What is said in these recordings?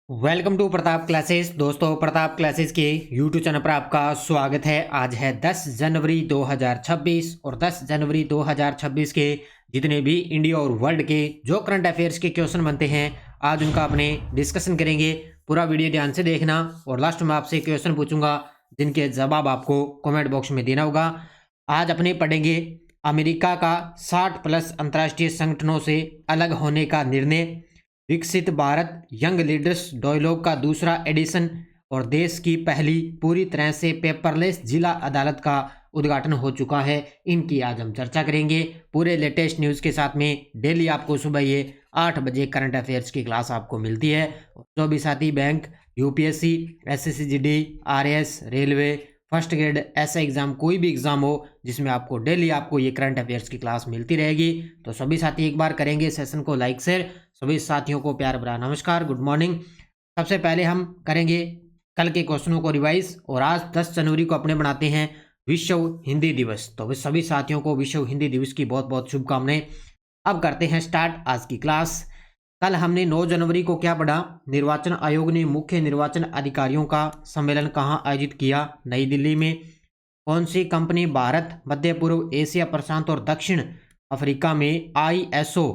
Welcome to Pratap classes. दोस्तों, Pratap classes के YouTube channel पर आपका स्वागत है। आज है 10 जनवरी 2026 और 10 जनवरी 2026 के जितने भी इंडिया और वर्ल्ड के जो करंट अफेयर्स के क्वेश्चन बनते हैं, आज उनका अपने डिस्कशन करेंगे। पूरा वीडियो ध्यान से देखना और लास्ट में आपसे क्वेश्चन पूछूंगा जिनके जवाब आपको कमेंट बॉक्स में देना होगा। आज अपने पढ़ेंगे अमेरिका का 60 प्लस अंतर्राष्ट्रीय संगठनों से अलग होने का निर्णय, विकसित भारत यंग लीडर्स डायलॉग का दूसरा एडिशन और देश की पहली पूरी तरह से पेपरलेस जिला अदालत का उद्घाटन हो चुका है। इनकी आज हम चर्चा करेंगे पूरे लेटेस्ट न्यूज़ के साथ में। डेली आपको सुबह ये 8 बजे करंट अफेयर्स की क्लास आपको मिलती है। जो भी साथी bank, UPSC, SSC, RAS, railway, first grade ऐसा एग्जाम, कोई भी एग्जाम हो जिसमें आपको डेली आपको ये करंट अफेयर्स की क्लास मिलती रहेगी, तो सभी साथी एक बार करेंगे सेशन को लाइक शेयर। सभी साथियों को प्यार भरा नमस्कार, गुड मॉर्निंग। सबसे पहले हम करेंगे कल के क्वेश्चनों को रिवाइज और आज 10 जनवरी को अपने बनाते हैं विश्व हिंदी दिवस। तो सभी साथियों को विश्व हिंदी दिवस की बहुत बहुत शुभकामनाएं। अब करते हैं स्टार्ट आज की क्लास। कल हमने 9 जनवरी को क्या पढ़ा? निर्वाचन आयोग ने मुख्य निर्वाचन अधिकारियों का सम्मेलन कहाँ आयोजित किया? नई दिल्ली में। कौन सी कंपनी भारत, मध्य पूर्व, एशिया प्रशांत और दक्षिण अफ्रीका में ISO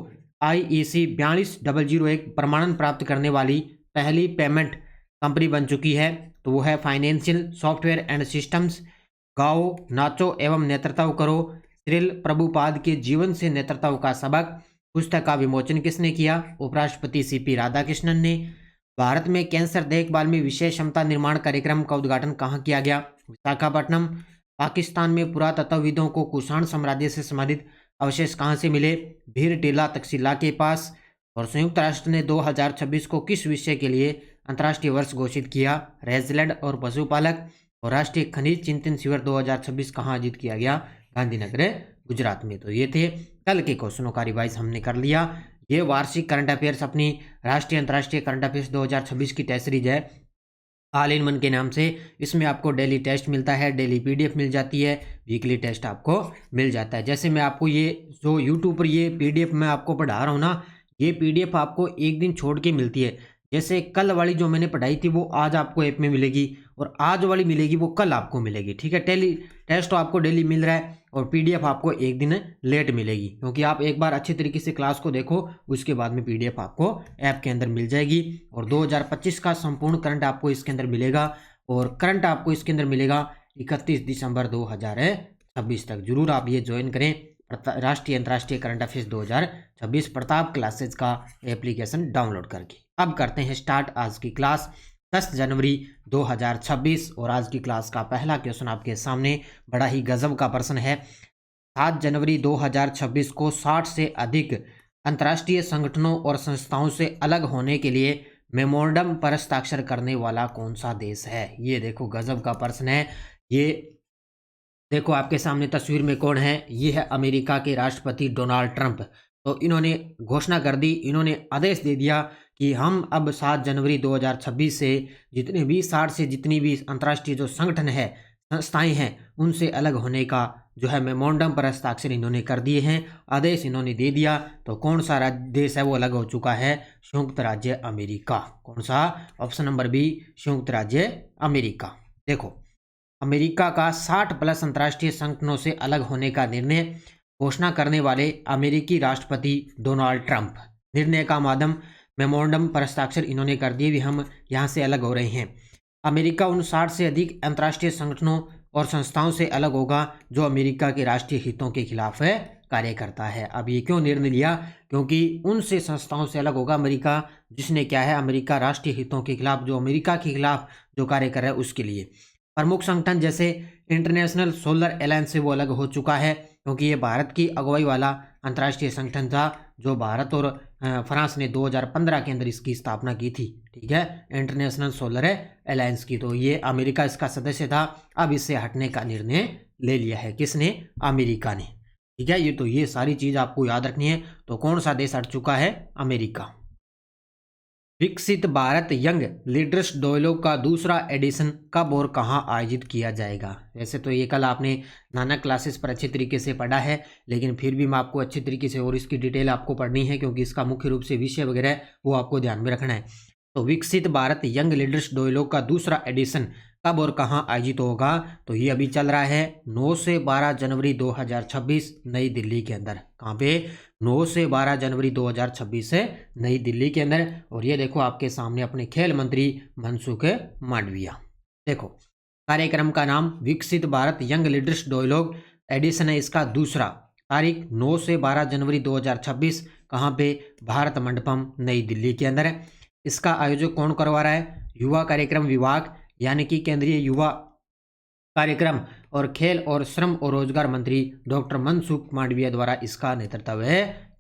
IEC 42001 प्रमाणन प्राप्त करने वाली पहली पेमेंट कंपनी बन चुकी है? तो वो है फाइनेंशियल सॉफ्टवेयर एंड सिस्टम्स। गाओ, नाचो एवं नेतृत्व करो, श्रील प्रभुपाद के जीवन से नेतृत्व का सबक पुस्तक का विमोचन किसने किया? उपराष्ट्रपति CP राधाकृष्णन ने। भारत में कैंसर देखभाल में विशेष क्षमता निर्माण कार्यक्रम का उद्घाटन कहाँ किया गया? विशाखापट्टनम। पाकिस्तान में पुरातत्वविदों को कुषाण साम्राज्य से संबंधित अवशेष कहाँ से मिले? भीर टीला तक्षशिला के पास। और संयुक्त राष्ट्र ने 2026 को किस विषय के लिए अंतर्राष्ट्रीय वर्ष घोषित किया? रेजलैंड और पशुपालक। और राष्ट्रीय खनिज चिंतन शिविर 2026 कहाँ आयोजित किया गया? गांधीनगर, गुजरात में। तो ये थे कल के क्वेश्चनों का रिवाइज हमने कर लिया। ये वार्षिक करंट अफेयर्स अपनी राष्ट्रीय अंतर्राष्ट्रीय करंट अफेयर्स 2026 की टेस्ट सीरीज है ऑल इन वन के नाम से। इसमें आपको डेली टेस्ट मिलता है, डेली PDF मिल जाती है, वीकली टेस्ट आपको मिल जाता है। जैसे मैं आपको ये जो यूट्यूब पर ये PDF मैं आपको पढ़ा रहा हूँ ना, ये PDF आपको एक दिन छोड़ के मिलती है। जैसे कल वाली जो मैंने पढ़ाई थी वो आज आपको ऐप में मिलेगी और आज वाली मिलेगी वो कल आपको मिलेगी, ठीक है। डेली टेस्ट तो आपको डेली मिल रहा है और PDF आपको एक दिन लेट मिलेगी, क्योंकि आप एक बार अच्छी तरीके से क्लास को देखो, उसके बाद में PDF आपको ऐप के अंदर मिल जाएगी। और 2025 का संपूर्ण करंट आपको इसके अंदर मिलेगा और करंट आपको इसके अंदर मिलेगा 31 दिसंबर 2026 तक। जरूर आप ये ज्वाइन करें राष्ट्रीय अंतर्राष्ट्रीय करंट अफेयर्स 2026 प्रताप क्लासेज का एप्लीकेशन डाउनलोड करके। अब करते हैं स्टार्ट आज की क्लास 10 जनवरी 2026 और आज की क्लास का पहला क्वेश्चन आपके सामने बड़ा ही गजब का प्रश्न है। 7 जनवरी 2026 को 60 से अधिक अंतर्राष्ट्रीय संगठनों और संस्थाओं से अलग होने के लिए मेमोरेंडम पर हस्ताक्षर करने वाला कौन सा देश है? ये देखो गजब का प्रश्न है। ये देखो आपके सामने तस्वीर में कौन है? ये है अमेरिका के राष्ट्रपति डोनाल्ड ट्रंप। तो इन्होंने घोषणा कर दी, इन्होंने आदेश दे दिया कि हम अब 7 जनवरी 2026 से जितने भी 60 से जितनी भी अंतर्राष्ट्रीय जो संगठन है, संस्थाएं हैं, उनसे अलग होने का जो है मेमोरेंडम पर हस्ताक्षर इन्होंने कर दिए हैं, आदेश इन्होंने दे दिया। तो कौन सा देश है वो अलग हो चुका है? संयुक्त राज्य अमेरिका। कौन सा? ऑप्शन नंबर बी, संयुक्त राज्य अमेरिका। देखो अमेरिका का 60 प्लस अंतर्राष्ट्रीय संगठनों से अलग होने का निर्णय घोषणा करने वाले अमेरिकी राष्ट्रपति डोनाल्ड ट्रंप। निर्णय का माध्यम मेमोरेंडम पर हस्ताक्षर इन्होंने कर दिए भी हम यहाँ से अलग हो रहे हैं। अमेरिका उन 60 से अधिक अंतर्राष्ट्रीय संगठनों और संस्थाओं से अलग होगा जो अमेरिका के राष्ट्रीय हितों के खिलाफ कार्य करता है। अब ये क्यों निर्णय लिया? क्योंकि उनसे संस्थाओं से अलग होगा अमेरिका जिसने क्या है, अमेरिका राष्ट्रीय हितों के खिलाफ, जो अमेरिका के खिलाफ जो कार्य कर रहा है उसके लिए। प्रमुख संगठन जैसे इंटरनेशनल सोलर अलायंस से वो अलग हो चुका है, क्योंकि ये भारत की अगुवाई वाला अंतर्राष्ट्रीय संगठन था जो भारत और फ्रांस ने 2015 के अंदर इसकी स्थापना की थी, ठीक है, इंटरनेशनल सोलर अलायंस की। तो ये अमेरिका इसका सदस्य था। अब इससे हटने का निर्णय ले लिया है किसने? अमेरिका ने, ठीक है। ये सारी चीज़ आपको याद रखनी है। तो कौन सा देश हट चुका है? अमेरिका। विकसित भारत यंग लीडर्स डायलॉग का दूसरा एडिशन कब और कहां आयोजित किया जाएगा? वैसे तो ये कल आपने नानक क्लासेस पर अच्छे तरीके से पढ़ा है, लेकिन फिर भी मैं आपको अच्छे तरीके से और इसकी डिटेल आपको पढ़नी है, क्योंकि इसका मुख्य रूप से विषय वगैरह वो आपको ध्यान में रखना है। तो विकसित भारत यंग लीडर्स डायलॉग का दूसरा एडिशन कब और कहां आयोजित होगा? तो ये अभी चल रहा है 9 से 12 जनवरी 2026 नई दिल्ली के अंदर। कहाँ पे? 9 से 12 जनवरी 2026 से नई दिल्ली के अंदर। और ये देखो आपके सामने अपने खेल मंत्री मनसुख मांडविया। देखो कार्यक्रम का नाम Viksit Bharat young leaders dialogue edition है, इसका दूसरा। तारीख 9 से 12 जनवरी 2026। कहाँ पे? भारत मंडपम नई दिल्ली के अंदर है। इसका आयोजन कौन करवा रहा है? युवा कार्यक्रम विभाग यानी कि केंद्रीय युवा कार्यक्रम और खेल और श्रम और रोजगार मंत्री डॉक्टर मनसुख मांडविया द्वारा इसका नेतृत्व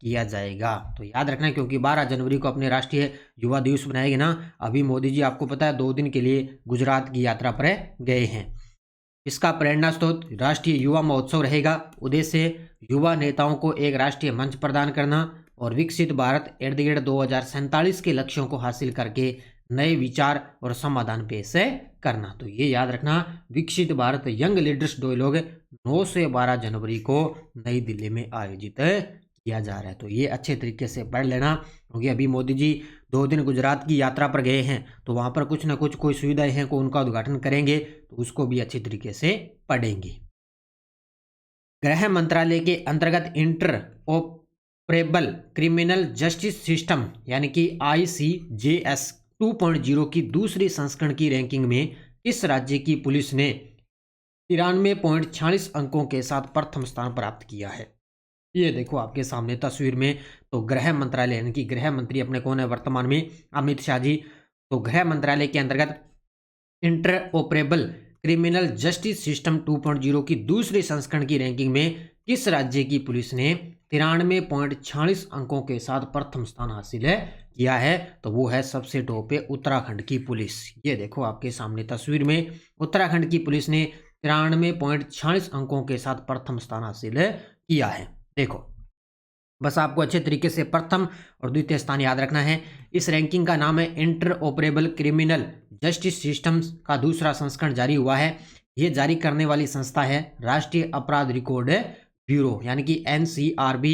किया जाएगा। तो याद रखना, क्योंकि 12 जनवरी को अपने राष्ट्रीय युवा दिवस बनाएंगे ना। अभी मोदी जी आपको पता है 2 दिन के लिए गुजरात की यात्रा पर गए हैं। इसका प्रेरणा स्रोत राष्ट्रीय युवा महोत्सव रहेगा। उद्देश्य युवा नेताओं को एक राष्ट्रीय मंच प्रदान करना और विकसित भारत इर्द-गिर्द 2047 के लक्ष्यों को हासिल करके नए विचार और समाधान पेश करना। तो ये याद रखना, विकसित भारत यंग लीडर्स डायलॉग 9 से 12 जनवरी को नई दिल्ली में आयोजित किया जा रहा है। तो ये अच्छे तरीके से पढ़ लेना, क्योंकि अभी मोदी जी 2 दिन गुजरात की यात्रा पर गए हैं, तो वहाँ पर कुछ ना कुछ कोई सुविधाएं हैं को उनका उद्घाटन करेंगे, तो उसको भी अच्छे तरीके से पढ़ेंगे। गृह मंत्रालय के अंतर्गत inter operable criminal justice system यानी कि ICJS 2.0 की दूसरी संस्करण की रैंकिंग में इस राज्य की पुलिस ने 93.46 अंकों के साथ प्रथम स्थान प्राप्त किया है। ये देखो आपके सामने तस्वीर में। तो गृह मंत्रालय यानी कि गृह मंत्री अपने कौन है वर्तमान में? अमित शाह जी। तो गृह मंत्रालय के अंतर्गत inter operable criminal justice system 2.0 की दूसरी संस्करण की रैंकिंग में किस राज्य की पुलिस ने 93.46 अंकों के साथ प्रथम स्थान हासिल किया है? तो वो है सबसे टॉप पे उत्तराखंड की पुलिस। ये देखो आपके सामने तस्वीर में, उत्तराखंड की पुलिस ने 93.46 अंकों के साथ प्रथम स्थान हासिल किया है। देखो बस आपको अच्छे तरीके से प्रथम और द्वितीय स्थान याद रखना है। इस रैंकिंग का नाम है inter operable criminal justice systems का दूसरा संस्करण जारी हुआ है। ये जारी करने वाली संस्था है राष्ट्रीय अपराध रिकॉर्ड ब्यूरो यानी कि NCRB,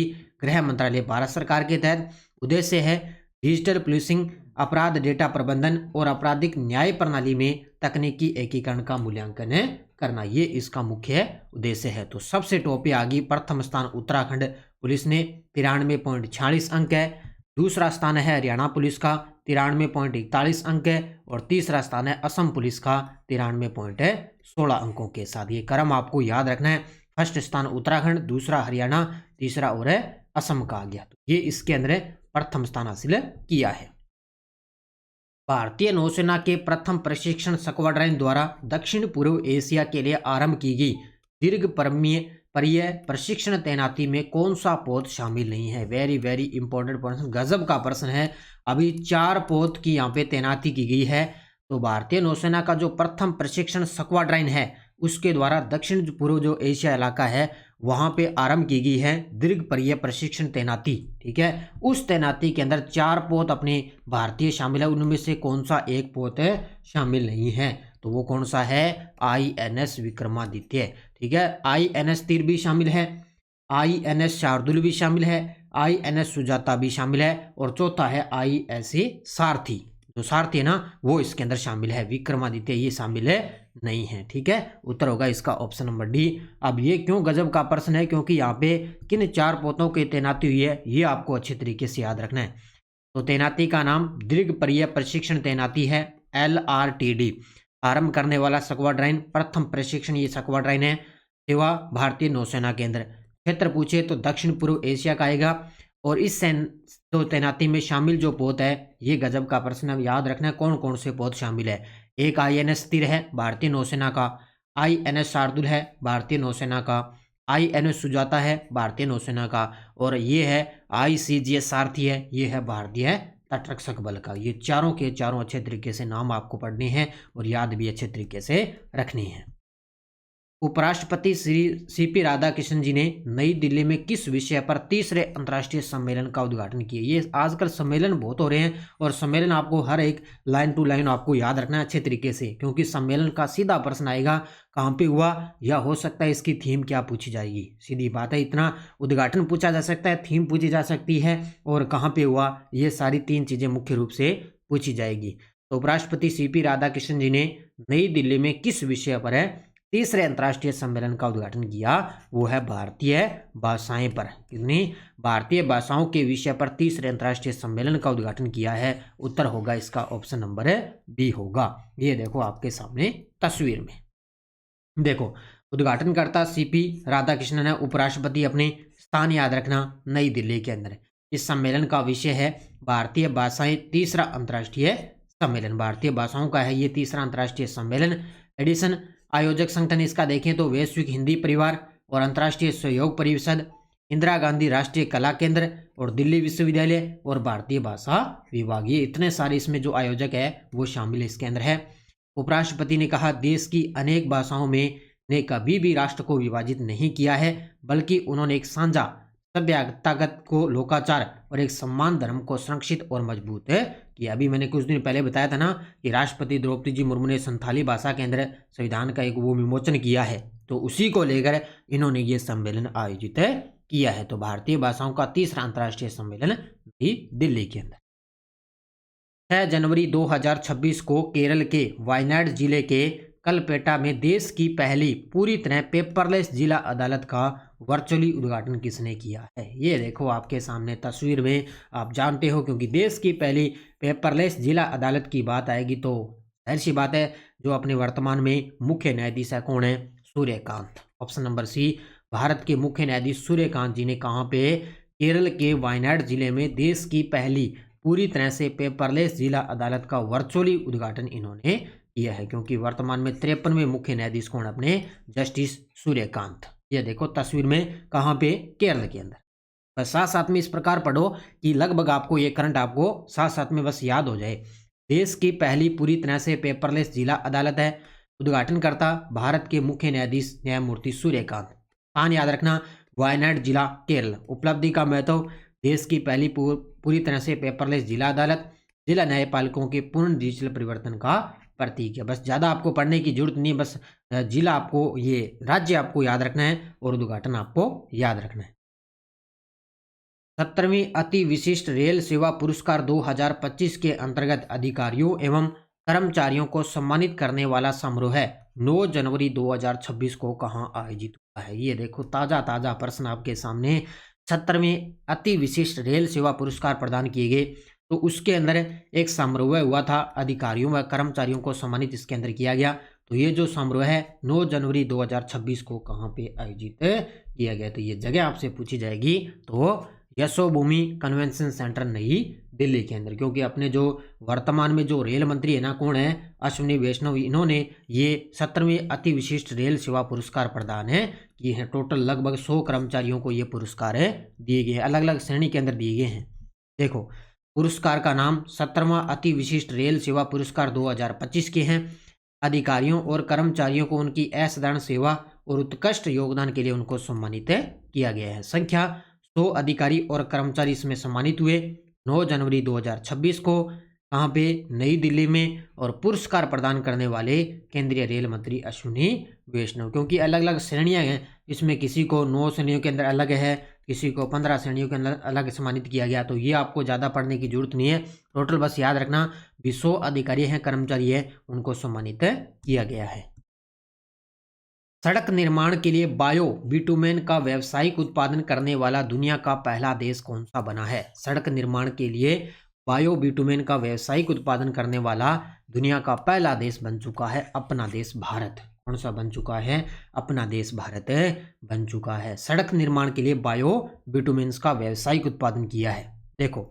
गृह मंत्रालय भारत सरकार के तहत। उद्देश्य है डिजिटल पुलिसिंग, अपराध डेटा प्रबंधन और आपराधिक न्याय प्रणाली में तकनीकी एकीकरण का मूल्यांकन करना, ये इसका मुख्य उद्देश्य है। तो सबसे टॉप पे आ गई, प्रथम स्थान उत्तराखंड पुलिस ने 93.46 अंक है। दूसरा स्थान है हरियाणा पुलिस का 93.41 अंक है। और तीसरा स्थान है असम पुलिस का 93.16 अंकों के साथ। ये क्रम आपको याद रखना है। फर्स्ट स्थान उत्तराखंड, दूसरा हरियाणा, तीसरा और असम का आ गया। तो ये इसके अंदर प्रथम स्थान हासिल किया है। भारतीय नौसेना के प्रथम प्रशिक्षण स्क्वाड्रन द्वारा दक्षिण पूर्व एशिया के लिए आरंभ की गई दीर्घ परिय प्रशिक्षण तैनाती में कौन सा पोत शामिल नहीं है? वेरी वेरी इंपॉर्टेंट प्रश्न, गजब का प्रश्न है। अभी 4 पोत की यहाँ पे तैनाती की गई है। तो भारतीय नौसेना का जो प्रथम प्रशिक्षण स्क्वाड्रन है उसके द्वारा दक्षिण पूर्व जो एशिया इलाका है वहां पे आरंभ की गई है दीर्घ परिय प्रशिक्षण तैनाती। ठीक है, उस तैनाती के अंदर 4 पोत अपने भारतीय शामिल है, उनमें से कौन सा एक पोत शामिल नहीं है? तो वो कौन सा है? INS विक्रमादित्य। ठीक है, INS तीर भी शामिल है, INS शार्दुल भी शामिल है, INS सुजाता भी शामिल है, और चौथा है ISS सारथी। जो सारथी है ना वो इसके अंदर शामिल है, विक्रमादित्य ये शामिल नहीं है। ठीक है, उत्तर होगा इसका ऑप्शन नंबर डी। अब ये क्यों गजब का प्रश्न है? क्योंकि यहाँ पे किन 4 पोतों की तैनाती हुई है ये आपको अच्छे तरीके से याद रखना है। तो तैनाती का नाम दीर्घ परिय प्रशिक्षण तैनाती है, LRTD। आरंभ करने वाला स्क्वाड्रन, प्रथम प्रशिक्षण ये स्क्वाड्रन है, सेवा भारतीय नौसेना के अंदर। क्षेत्र पूछे तो दक्षिण पूर्व एशिया का आएगा। और इस तो तैनाती में शामिल जो पोत है ये गजब का प्रश्न याद रखना है, कौन कौन से पोत शामिल है। एक INS तीर है भारतीय नौसेना का, INS शार्दुल है भारतीय नौसेना का, INS सुजाता है भारतीय नौसेना का, और ये है ICGS सारथी है, ये है भारतीय तटरक्षक बल का। ये चारों के चारों अच्छे तरीके से नाम आपको पढ़ने हैं और याद भी अच्छे तरीके से रखनी है। उपराष्ट्रपति श्री CP राधाकृष्णन जी ने नई दिल्ली में किस विषय पर तीसरे अंतर्राष्ट्रीय सम्मेलन का उद्घाटन किया? ये आजकल सम्मेलन बहुत हो रहे हैं और सम्मेलन आपको हर एक लाइन टू लाइन आपको याद रखना है अच्छे तरीके से, क्योंकि सम्मेलन का सीधा प्रश्न आएगा कहाँ पे हुआ या हो सकता है इसकी थीम क्या पूछी जाएगी। सीधी बात है, इतना उद्घाटन पूछा जा सकता है, थीम पूछी जा सकती है और कहाँ पे हुआ, ये सारी 3 चीजें मुख्य रूप से पूछी जाएगी। तो उपराष्ट्रपति सीपी राधाकृष्णन जी ने नई दिल्ली में किस विषय पर है तीसरे अंतर्राष्ट्रीय सम्मेलन का उद्घाटन किया? वो है भारतीय भाषाएं पर। कितनी? भारतीय भाषाओं के विषय पर तीसरे अंतर्राष्ट्रीय सम्मेलन का उद्घाटन किया है। उत्तर होगा इसका ऑप्शन नंबर बी होगा। ये देखो आपके सामने तस्वीर में, देखो उद्घाटनकर्ता सीपी राधाकृष्णन है, उपराष्ट्रपति अपने स्थान याद रखना नई दिल्ली के अंदर। इस सम्मेलन का विषय है भारतीय भाषाएं तीसरा अंतर्राष्ट्रीय सम्मेलन। भारतीय भाषाओं का है ये तीसरा अंतर्राष्ट्रीय सम्मेलन। एडिशन आयोजक संगठन इसका देखें तो वैश्विक हिंदी परिवार और अंतर्राष्ट्रीय सहयोग परिषद, इंदिरा गांधी राष्ट्रीय कला केंद्र और दिल्ली विश्वविद्यालय और भारतीय भाषा विभाग। ये इतने सारे इसमें जो आयोजक है वो शामिल इसके अंदर है। उपराष्ट्रपति ने कहा देश की अनेक भाषाओं में ने कभी भी राष्ट्र को विभाजित नहीं किया है, बल्कि उन्होंने एक साझा सभ्यतागत को लोकाचार और एक सम्मान धर्म को संरक्षित और मजबूत किया। अभी मैंने कुछ दिन पहले बताया था ना कि राष्ट्रपति द्रौपदी जी मुर्मू ने संथाली भाषा के अंदर संविधान का एक वो विमोचन किया है, तो उसी को लेकर इन्होंने ये सम्मेलन आयोजित किया है। तो भारतीय भाषाओं का तीसरा अंतर्राष्ट्रीय सम्मेलन नई दिल्ली के अंदर। 6 जनवरी 2026 को केरल के वायनाड जिले के कलपेटा में देश की पहली पूरी तरह पेपरलेस जिला अदालत का वर्चुअली उद्घाटन किसने किया है? ये देखो आपके सामने तस्वीर में, आप जानते हो क्योंकि देश की पहली पेपरलेस जिला अदालत की बात आएगी तो जाहिर सी बात है जो अपने वर्तमान में मुख्य न्यायाधीश है कौन है? Suryakant. Option number C, Bharat के मुख्य न्यायाधीश सूर्यकांत जी ने कहाँ पे? केरल के वायनाड जिले में देश की पहली पूरी तरह से पेपरलेस जिला अदालत का वर्चुअली उद्घाटन इन्होंने किया है, क्योंकि वर्तमान में 53वें मुख्य न्यायाधीश कौन? अपने जस्टिस सूर्यकांत। ये देखो तस्वीर में कहाँ पे? केरल के अंदर। बस साथ साथ में इस प्रकार पढ़ो कि लगभग आपको ये करंट आपको साथ साथ में बस याद हो जाए। देश की पहली पूरी तरह से पेपरलेस जिला अदालत है, उद्घाटनकर्ता भारत के मुख्य न्यायाधीश न्यायमूर्ति सूर्यकांत। स्थान याद रखना वायनाड जिला केरल। उपलब्धि का महत्व देश की पहली पूरी तरह से पेपरलेस जिला अदालत जिला न्यायपालिकों के पूर्ण डिजिटल परिवर्तन का प्रतीक है। बस ज़्यादा आपको पढ़ने की जरूरत नहीं है, बस जिला आपको, ये राज्य आपको याद रखना है और उद्घाटन आपको याद रखना है। 17वीं अति विशिष्ट रेल सेवा पुरस्कार 2025 के अंतर्गत अधिकारियों एवं कर्मचारियों को सम्मानित करने वाला समारोह है 9 जनवरी 2026 को कहाँ आयोजित हुआ है? ये देखो ताज़ा प्रश्न आपके सामने। 17वीं अति विशिष्ट रेल सेवा पुरस्कार प्रदान किए गए, तो उसके अंदर एक समारोह हुआ था, अधिकारियों व कर्मचारियों को सम्मानित इसके अंदर किया गया। तो ये जो समारोह है 9 जनवरी 2026 को कहाँ पे आयोजित किया गया? तो ये जगह आपसे पूछी जाएगी तो यशोभूमि कन्वेंशन सेंटर नई दिल्ली के अंदर, क्योंकि अपने जो वर्तमान में जो रेल मंत्री है ना कौन है? अश्विनी वैष्णव। इन्होंने ये 17वीं अति विशिष्ट रेल सेवा पुरस्कार प्रदान किए हैं। टोटल लगभग 100 कर्मचारियों को ये पुरस्कार दिए गए हैं, अलग अलग श्रेणी के अंदर दिए गए हैं। देखो पुरस्कार का नाम 17वां अति विशिष्ट रेल सेवा पुरस्कार 2025 के हैं। अधिकारियों और कर्मचारियों को उनकी असाधारण सेवा और उत्कृष्ट योगदान के लिए उनको सम्मानित किया गया है। संख्या 100 अधिकारी और कर्मचारी इसमें सम्मानित हुए 9 जनवरी 2026 को। कहाँ पे? नई दिल्ली में। और पुरस्कार प्रदान करने वाले केंद्रीय रेल मंत्री अश्विनी वैष्णव। क्योंकि अलग अलग श्रेणियां हैं, इसमें किसी को 9 श्रेणियों के अंदर अलग है, किसी को 15 श्रेणियों के अंदर अलग सम्मानित किया गया। तो ये आपको ज़्यादा पढ़ने की जरूरत नहीं है, टोटल बस याद रखना 100 अधिकारी हैं, कर्मचारी है, उनको सम्मानित किया गया है। सड़क निर्माण के लिए बायो बिटुमेन का व्यावसायिक उत्पादन करने वाला दुनिया का पहला देश कौन सा बना है? सड़क निर्माण के लिए बायो बिटुमेन का व्यावसायिक उत्पादन करने वाला दुनिया का पहला देश बन चुका है अपना देश भारत। कौन सा बन चुका है? अपना देश भारत बन चुका है। सड़क निर्माण के लिए बायो बिटुमेन्स का व्यावसायिक उत्पादन किया है। देखो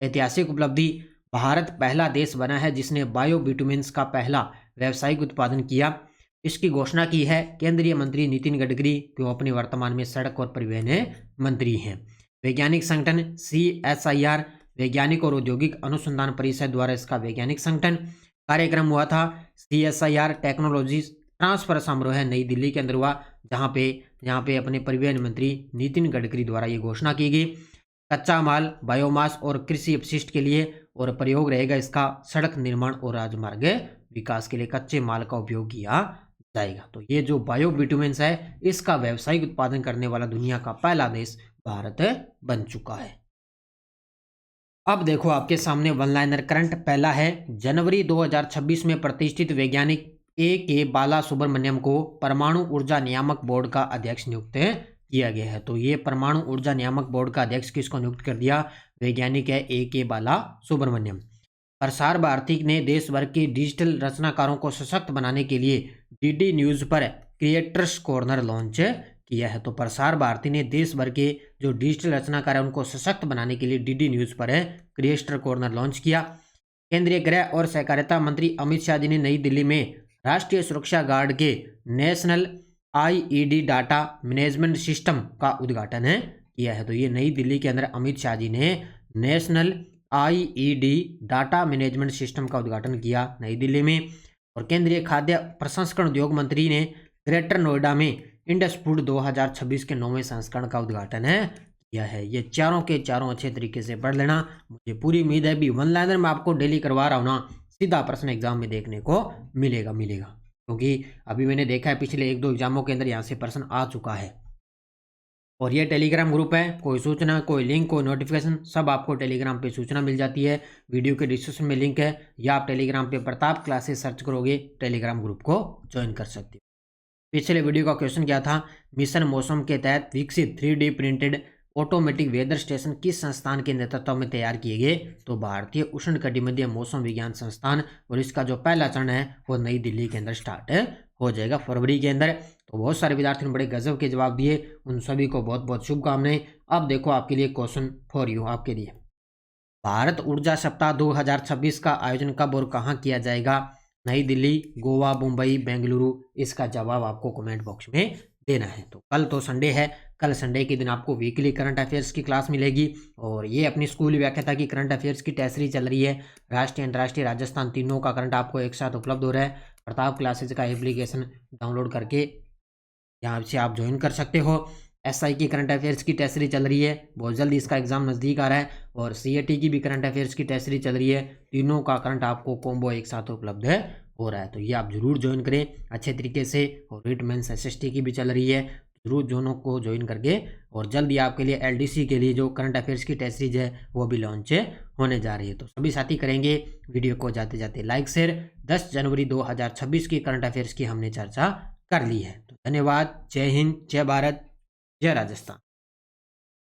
ऐतिहासिक उपलब्धि, भारत पहला देश बना है जिसने बायो बिटुमेन्स का पहला व्यावसायिक उत्पादन किया। इसकी घोषणा की है केंद्रीय मंत्री नितिन गडकरी, जो अपने वर्तमान में सड़क और परिवहन मंत्री हैं। वैज्ञानिक संगठन CSIR वैज्ञानिक और औद्योगिक अनुसंधान परिषद द्वारा इसका वैज्ञानिक संगठन कार्यक्रम हुआ था। CSIR टेक्नोलॉजी ट्रांसफर समारोह है नई दिल्ली के अंदर हुआ, जहाँ पे अपने परिवहन मंत्री नितिन गडकरी द्वारा ये घोषणा की गई। कच्चा माल, बायोमास और कृषि अपशिष्ट के लिए और प्रयोग रहेगा इसका सड़क निर्माण और राजमार्ग विकास के लिए कच्चे माल का उपयोग किया जाएगा। तो ये जो बायो बिटुमेन्स है इसका व्यावसायिक उत्पादन करने वाला दुनिया का पहला देश भारत बन चुका है। अब देखो आपके सामने वन लाइनर करंट पहला है। जनवरी 2026 में प्रतिष्ठित वैज्ञानिक ए के बाला सुब्रमण्यम को परमाणु ऊर्जा नियामक बोर्ड का अध्यक्ष नियुक्त किया गया है। तो ये परमाणु ऊर्जा नियामक बोर्ड का अध्यक्ष किसको नियुक्त कर दिया? वैज्ञानिक है ए के बाला सुब्रमण्यम। प्रसार भारती ने देश भर के डिजिटल रचनाकारों को सशक्त बनाने के लिए डीडी न्यूज पर क्रिएटर्स कॉर्नर लॉन्च किया है। तो प्रसार भारती ने देश भर के जो डिजिटल रचनाकार है उनको सशक्त बनाने के लिए डीडी न्यूज पर क्रिएटर कॉर्नर लॉन्च किया। केंद्रीय गृह और सहकारिता मंत्री अमित शाह जी ने नई दिल्ली में राष्ट्रीय सुरक्षा गार्ड के national IED data management system का उद्घाटन किया है। तो ये नई दिल्ली के अंदर अमित शाह जी ने national IED data management system का उद्घाटन किया नई दिल्ली में। और केंद्रीय खाद्य प्रसंस्करण उद्योग मंत्री ने ग्रेटर नोएडा में इंडस फूड 2026 के 9वें संस्करण का उद्घाटन किया है। ये चारों के चारों अच्छे तरीके से पढ़ लेना। मुझे पूरी उम्मीद है भी वन लाइनर में आपको डेली करवा रहा हूँ ना, सीधा प्रश्न एग्जाम में देखने को मिलेगा क्योंकि अभी मैंने देखा है पिछले 1-2 एग्जामों के अंदर यहाँ से प्रश्न आ चुका है। और ये टेलीग्राम ग्रुप है, कोई सूचना, कोई लिंक, कोई नोटिफिकेशन सब आपको टेलीग्राम पे सूचना मिल जाती है। वीडियो के डिस्क्रिप्शन में लिंक है, या आप टेलीग्राम पे प्रताप क्लासेस सर्च करोगे टेलीग्राम ग्रुप को ज्वाइन कर सकते हो। पिछले वीडियो का क्वेश्चन क्या था? मिशन मौसम के तहत विकसित 3D printed automatic weather station किस संस्थान के नेतृत्व में तैयार किए गए? तो भारतीय उष्णकटिबंधीय मौसम विज्ञान संस्थान। और इसका जो पहला चरण है वो नई दिल्ली के अंदर स्टार्ट हो जाएगा फरवरी के अंदर। तो बहुत सारे विद्यार्थियों ने बड़े गजब के जवाब दिए, उन सभी को बहुत बहुत शुभकामनाएं। अब देखो आपके लिए क्वेश्चन फॉर यू, आपके लिए भारत ऊर्जा सप्ताह 2026 का आयोजन कब और कहाँ किया जाएगा? नई दिल्ली, गोवा, मुंबई, बेंगलुरु। इसका जवाब आपको कमेंट बॉक्स में देना है। तो कल तो संडे है, कल संडे के दिन आपको वीकली करंट अफेयर्स की क्लास मिलेगी। और ये अपनी स्कूल व्याख्याता की करंट अफेयर्स की टेस्ट सीरीज चल रही है। राष्ट्रीय, अंतर्राष्ट्रीय, राजस्थान तीनों का करंट आपको एक साथ उपलब्ध हो रहा है। प्रताप क्लासेज का एप्लीकेशन डाउनलोड करके यहाँ से आप ज्वाइन कर सकते हो। एसआई की करंट अफेयर्स की टेस्ट सीरीज चल रही है, बहुत जल्दी इसका एग्जाम नज़दीक आ रहा है। और सीएटी की भी करंट अफेयर्स की टेस्ट सीरीज चल रही है। तीनों का करंट आपको कॉम्बो एक साथ उपलब्ध हो रहा है। तो ये आप जरूर ज्वाइन करें अच्छे तरीके से। और रीट मेंस एसएसटी की भी चल रही है, जरूर दोनों को ज्वाइन करके। और जल्दी आपके लिए एलडीसी के लिए जो करंट अफेयर्स की टेस्ट सीरीज है वो भी लॉन्च होने जा रही है। तो सभी साथी करेंगे वीडियो को जाते जाते लाइक शेयर। 10 जनवरी 2026 की करंट अफेयर्स की हमने चर्चा कर ली है। तो धन्यवाद। जय हिंद, जय भारत, जय राजस्थान।